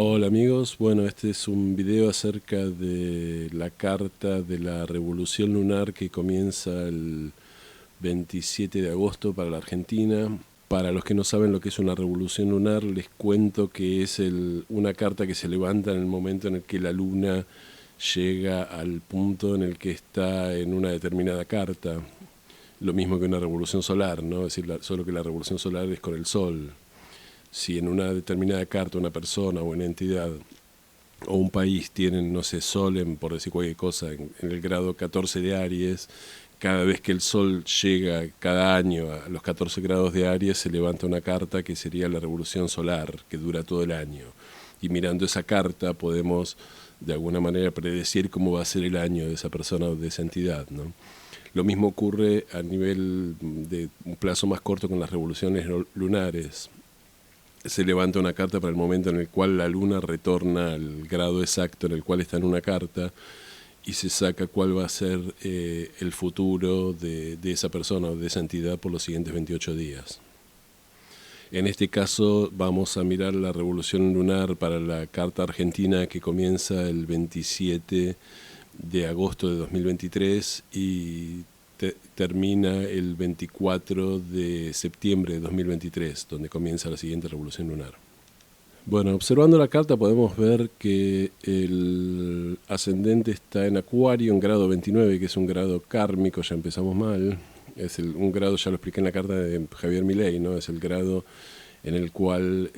Hola amigos, bueno, este es un video acerca de la carta de la revolución lunar que comienza el 27 de agosto para la Argentina. Para los que no saben lo que es una revolución lunar, les cuento que es una carta que se levanta en el momento en el que la luna llega al punto en el que está en una determinada carta. Lo mismo que una revolución solar, ¿no? Es decir, solo que la revolución solar es con el sol. Si en una determinada carta una persona o una entidad o un país tienen, no sé, sol, por decir cualquier cosa, en el grado 14 de Aries, cada vez que el sol llega cada año a los 14 grados de Aries se levanta una carta que sería la revolución solar, que dura todo el año. Y mirando esa carta podemos de alguna manera predecir cómo va a ser el año de esa persona o de esa entidad, ¿no? Lo mismo ocurre a nivel de un plazo más corto con las revoluciones lunares. Se levanta una carta para el momento en el cual la luna retorna al grado exacto en el cual está en una carta y se saca cuál va a ser el futuro de esa persona o de esa entidad por los siguientes 28 días. En este caso vamos a mirar la revolución lunar para la carta argentina que comienza el 27 de agosto de 2023 y termina el 24 de septiembre de 2023, donde comienza la siguiente revolución lunar. Bueno, observando la carta podemos ver que el ascendente está en Acuario, en grado 29, que es un grado kármico, ya empezamos mal. Es un grado, ya lo expliqué en la carta de Javier Milei, ¿no? Es el grado en el cual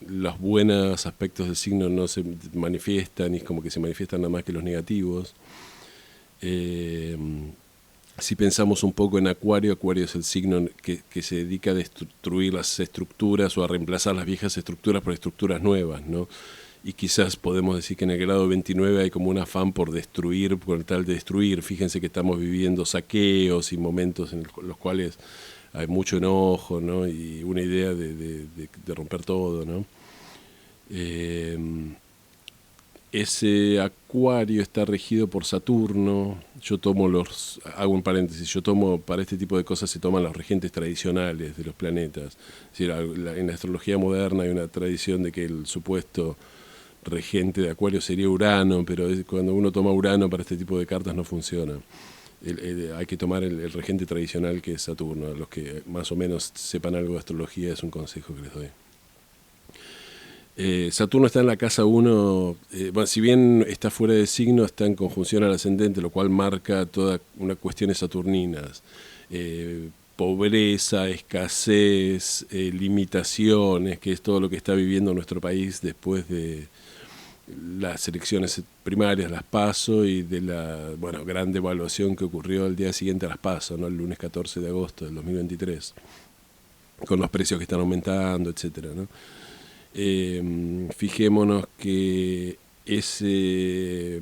los buenos aspectos del signo no se manifiestan y es como que se manifiestan nada más que los negativos. Si pensamos un poco en Acuario, Acuario es el signo que se dedica a destruir las estructuras o a reemplazar las viejas estructuras por estructuras nuevas, ¿no? Y quizás podemos decir que en el grado 29 hay como un afán por destruir, por tal de destruir. Fíjense que estamos viviendo saqueos y momentos en los cuales hay mucho enojo, ¿no? Y una idea de romper todo, ¿no? Ese Acuario está regido por Saturno. Hago un paréntesis, para este tipo de cosas se toman los regentes tradicionales de los planetas. Es decir, en la astrología moderna hay una tradición de que el supuesto regente de Acuario sería Urano, pero cuando uno toma Urano para este tipo de cartas no funciona. Hay que tomar el regente tradicional, que es Saturno. A los que más o menos sepan algo de astrología es un consejo que les doy. Saturno está en la casa 1, bueno, si bien está fuera de signo, está en conjunción al ascendente, lo cual marca toda una cuestiones saturninas. Pobreza, escasez, limitaciones, que es todo lo que está viviendo nuestro país después de las elecciones primarias, las PASO, y de la gran devaluación que ocurrió el día siguiente a las PASO, ¿no? El lunes 14 de agosto del 2023, con los precios que están aumentando, etcétera, ¿no? Fijémonos que ese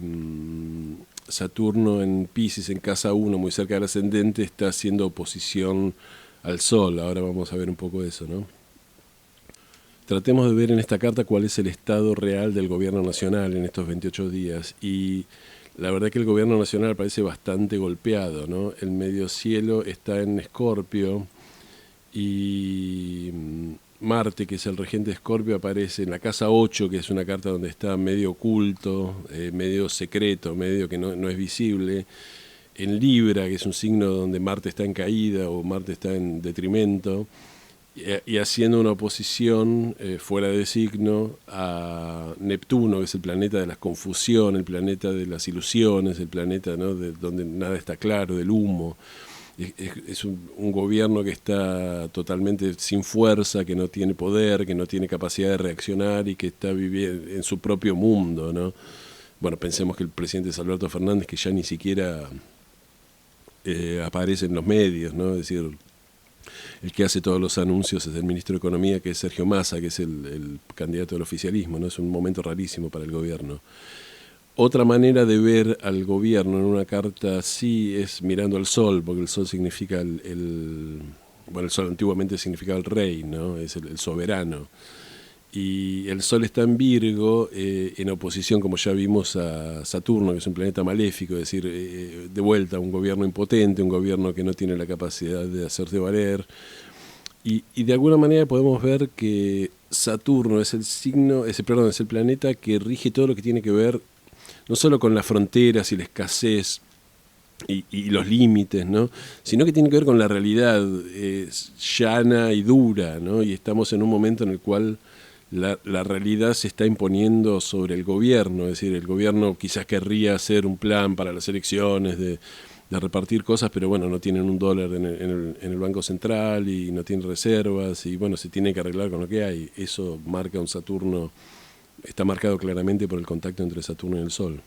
Saturno en Piscis, en casa 1, muy cerca del ascendente, está haciendo oposición al Sol. Ahora vamos a ver un poco de eso, ¿no? Tratemos de ver en esta carta cuál es el estado real del gobierno nacional en estos 28 días. Y la verdad que el gobierno nacional parece bastante golpeado, ¿no? El medio cielo está en Escorpio y Marte, que es el regente de Escorpio, aparece en la casa 8, que es una carta donde está medio oculto, medio secreto, medio que no es visible. En Libra, que es un signo donde Marte está en caída o Marte está en detrimento, y haciendo una oposición fuera de signo a Neptuno, que es el planeta de la confusión, el planeta de las ilusiones, el planeta, ¿no?, de donde nada está claro, del humo. Es un gobierno que está totalmente sin fuerza, que no tiene poder, que no tiene capacidad de reaccionar y que está viviendo en su propio mundo, ¿no? Bueno, pensemos que el presidente es Alberto Fernández, que ya ni siquiera aparece en los medios, ¿no? Es decir, el que hace todos los anuncios es el ministro de Economía, que es Sergio Massa, que es el candidato del oficialismo, ¿no? Es un momento rarísimo para el gobierno. Otra manera de ver al gobierno en una carta así es mirando al sol, porque el sol significa el sol antiguamente significaba el rey, ¿no? Es el soberano. y el Sol está en Virgo, en oposición, como ya vimos, a Saturno, que es un planeta maléfico, es decir, de vuelta un gobierno impotente, un gobierno que no tiene la capacidad de hacerse valer. Y de alguna manera podemos ver que Saturno es el signo, perdón, es el planeta que rige todo lo que tiene que ver no solo con las fronteras y la escasez y los límites, ¿no? Sino que tiene que ver con la realidad llana y dura, ¿no? Y estamos en un momento en el cual la realidad se está imponiendo sobre el gobierno, es decir, el gobierno quizás querría hacer un plan para las elecciones de repartir cosas, pero bueno, no tienen un dólar en el Banco Central y no tienen reservas y bueno, se tiene que arreglar con lo que hay. Eso marca un Saturno, está marcado claramente por el contacto entre Saturno y el Sol.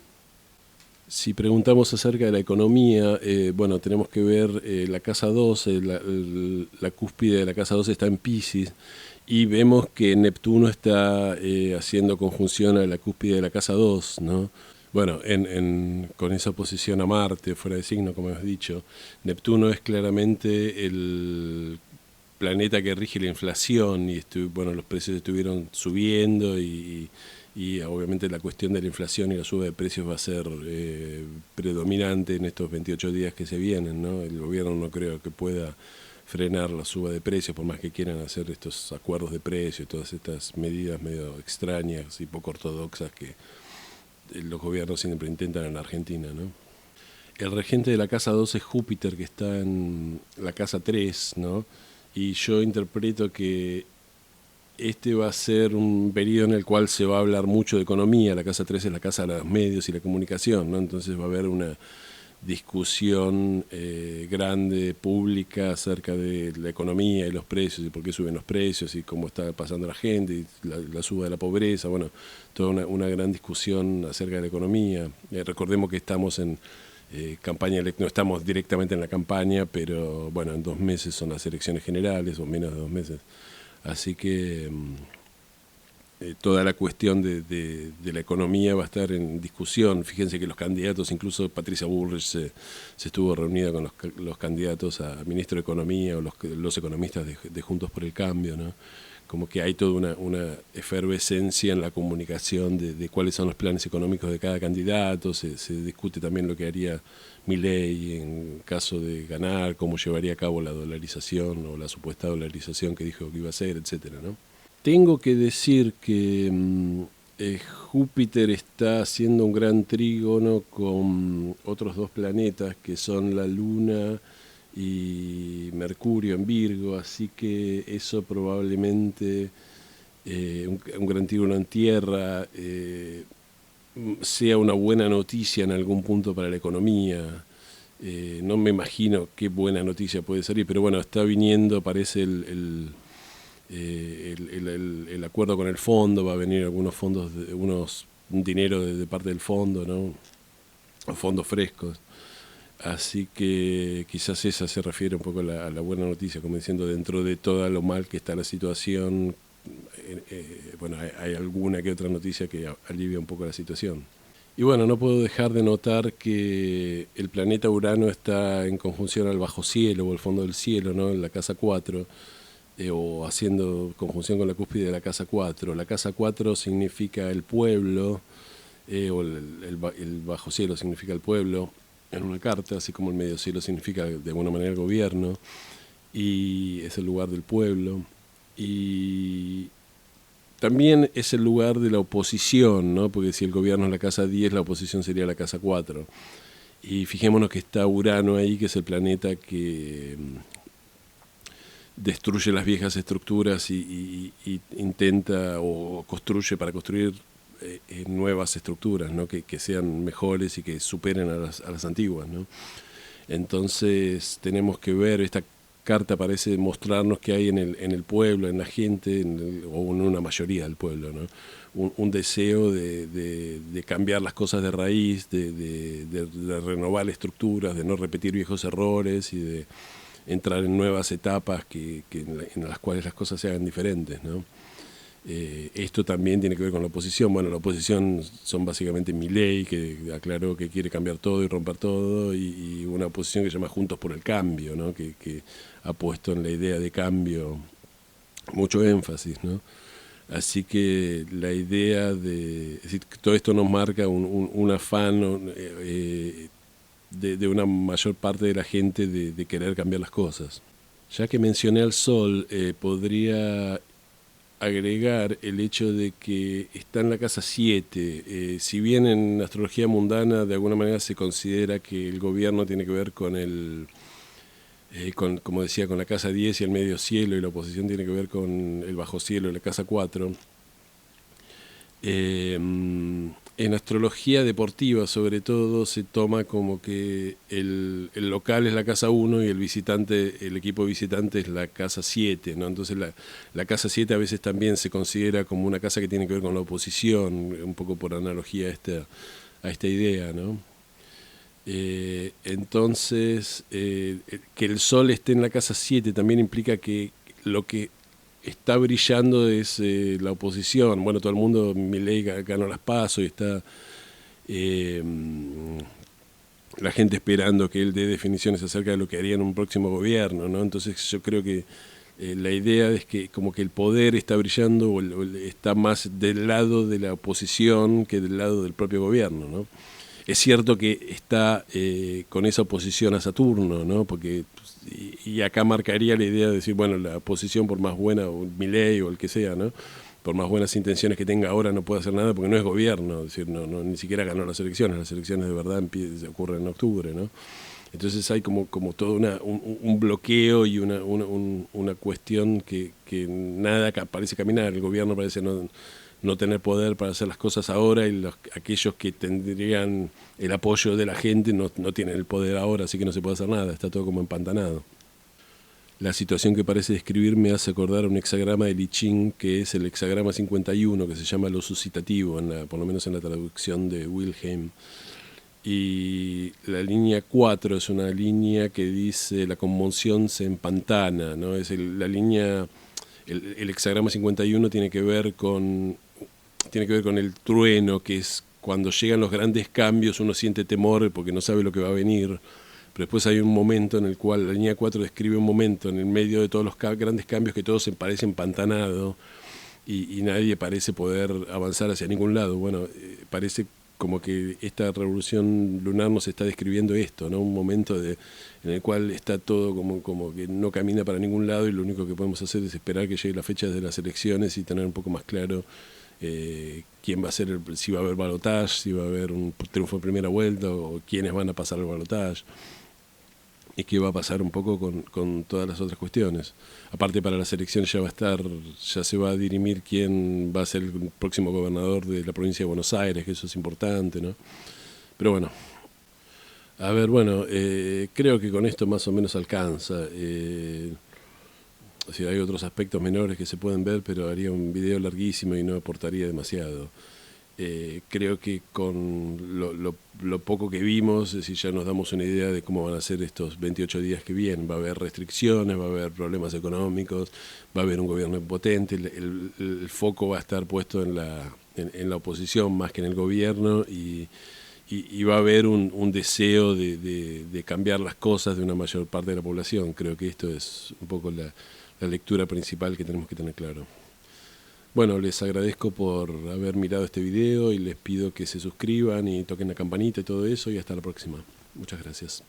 Si preguntamos acerca de la economía, bueno, tenemos que ver la casa 12, la cúspide de la casa 12 está en Piscis y vemos que Neptuno está haciendo conjunción a la cúspide de la casa 2, ¿no? Bueno, con esa oposición a Marte, fuera de signo, como hemos dicho, Neptuno es claramente el planeta que rige la inflación y bueno, los precios estuvieron subiendo y obviamente la cuestión de la inflación y la suba de precios va a ser predominante en estos 28 días que se vienen, ¿no? El gobierno no creo que pueda frenar la suba de precios, por más que quieran hacer estos acuerdos de precios y todas estas medidas medio extrañas y poco ortodoxas que los gobiernos siempre intentan en la Argentina, ¿no? El regente de la casa 2 es Júpiter, que está en la casa 3, ¿no? Y yo interpreto que este va a ser un periodo en el cual se va a hablar mucho de economía. La casa 3 es la casa de los medios y la comunicación, ¿no? Entonces va a haber una discusión grande, pública, acerca de la economía y los precios y por qué suben los precios y cómo está pasando la gente y la suba de la pobreza. Bueno, toda una gran discusión acerca de la economía. Recordemos que estamos en campaña electoral, no estamos directamente en la campaña, pero bueno, en 2 meses son las elecciones generales, o menos de 2 meses. Así que toda la cuestión de la economía va a estar en discusión. Fíjense que los candidatos, incluso Patricia Bullrich se estuvo reunida con los candidatos a ministro de Economía o los economistas de Juntos por el Cambio, ¿no? Como que hay toda una efervescencia en la comunicación de cuáles son los planes económicos de cada candidato. Se discute también lo que haría Milei en caso de ganar, cómo llevaría a cabo la dolarización o la supuesta dolarización que dijo que iba a hacer, etcétera, ¿no? Tengo que decir que Júpiter está haciendo un gran trígono con otros 2 planetas que son la Luna y Mercurio en Virgo, así que eso probablemente, un gran trígono en Tierra, sea una buena noticia en algún punto para la economía. No me imagino qué buena noticia puede salir, pero bueno, está viniendo, parece el acuerdo con el fondo, va a venir algunos fondos, un dinero de parte del fondo, ¿no? Fondos frescos. Así que quizás esa se refiere un poco a la buena noticia, como diciendo, dentro de todo lo mal que está la situación, bueno, hay alguna que otra noticia que alivia un poco la situación. Y bueno, no puedo dejar de notar que el planeta Urano está en conjunción al bajo cielo o el fondo del cielo, ¿no? En la casa 4, o haciendo conjunción con la cúspide de la casa 4. La casa 4 significa el pueblo, o el bajo cielo significa el pueblo en una carta, así como el medio cielo significa de alguna manera el gobierno, y es el lugar del pueblo. Y también es el lugar de la oposición, ¿no? Porque si el gobierno es la casa 10, la oposición sería la casa 4. Y fijémonos que está Urano ahí, que es el planeta que destruye las viejas estructuras y intenta o construye para construir nuevas estructuras, ¿no? Que sean mejores y que superen a las antiguas, ¿no? Entonces tenemos que ver, esta carta parece mostrarnos que hay en el pueblo, en la gente, o en una mayoría del pueblo, ¿no? Un deseo de cambiar las cosas de raíz, de renovar estructuras, de no repetir viejos errores y de entrar en nuevas etapas en las cuales las cosas se hagan diferentes, ¿no? Esto también tiene que ver con la oposición. Bueno, la oposición son básicamente Milei, que aclaró que quiere cambiar todo y romper todo, y una oposición que se llama Juntos por el Cambio, ¿no? Que ha puesto en la idea de cambio mucho énfasis, ¿no? Así que la idea es decir, todo esto nos marca un afán de una mayor parte de la gente de querer cambiar las cosas. Ya que mencioné al Sol, podría agregar el hecho de que está en la casa 7. Si bien en astrología mundana de alguna manera se considera que el gobierno tiene que ver con como decía, con la casa 10 y el medio cielo, y la oposición tiene que ver con el bajo cielo y la casa 4. En astrología deportiva, sobre todo, se toma como que el local es la casa 1 y el equipo visitante es la casa 7, ¿no? Entonces la casa 7 a veces también se considera como una casa que tiene que ver con la oposición, un poco por analogía a esta idea, ¿no? Entonces, que el Sol esté en la casa 7 también implica que lo que está brillando es la oposición. Bueno, todo el mundo, Milei ganó las PASO y está eh, la gente esperando que él dé definiciones acerca de lo que haría en un próximo gobierno, ¿no? Entonces yo creo que la idea es que como que el poder está brillando o está más del lado de la oposición que del lado del propio gobierno, ¿no? Es cierto que está con esa oposición a Saturno, ¿no? Porque y acá marcaría la idea de decir, bueno, la oposición por más buena, o Milei o el que sea, ¿no? Por más buenas intenciones que tenga ahora no puede hacer nada porque no es gobierno, es decir, ni siquiera ganó las elecciones de verdad ocurren en octubre, ¿no? Entonces hay como todo un bloqueo y una cuestión que nada parece caminar, el gobierno parece no tener poder para hacer las cosas ahora y aquellos que tendrían el apoyo de la gente no tienen el poder ahora, así que no se puede hacer nada, está todo como empantanado. La situación que parece describir me hace acordar a un hexagrama de I Ching, que es el hexagrama 51, que se llama lo suscitativo, por lo menos en la traducción de Wilhelm. Y la línea 4 es una línea que dice la conmoción se empantana, ¿no? Es la línea, el hexagrama 51 tiene que ver con el trueno, que es cuando llegan los grandes cambios uno siente temor porque no sabe lo que va a venir, pero después hay un momento en el cual la línea 4 describe un momento en el medio de todos los grandes cambios que todo se parece empantanado y nadie parece poder avanzar hacia ningún lado. Bueno, parece como que esta revolución lunar nos está describiendo esto, ¿no? Un momento en el cual está todo como que no camina para ningún lado y lo único que podemos hacer es esperar que llegue la fecha de las elecciones y tener un poco más claro quién va a ser, si va a haber balotaje, si va a haber un triunfo en primera vuelta o quiénes van a pasar el balotaje y qué va a pasar un poco con todas las otras cuestiones. Aparte, para las elecciones ya se va a dirimir quién va a ser el próximo gobernador de la provincia de Buenos Aires, que eso es importante, ¿no? Pero bueno, a ver, bueno, creo que con esto más o menos alcanza. O sea, hay otros aspectos menores que se pueden ver, pero haría un video larguísimo y no aportaría demasiado. Creo que con lo poco que vimos, es decir, ya nos damos una idea de cómo van a ser estos 28 días que vienen. Va a haber restricciones, va a haber problemas económicos, va a haber un gobierno impotente, el foco va a estar puesto en la oposición más que en el gobierno y va a haber un deseo de cambiar las cosas de una mayor parte de la población. Creo que esto es un poco la lectura principal que tenemos que tener claro. Bueno, les agradezco por haber mirado este video y les pido que se suscriban y toquen la campanita y todo eso y hasta la próxima. Muchas gracias.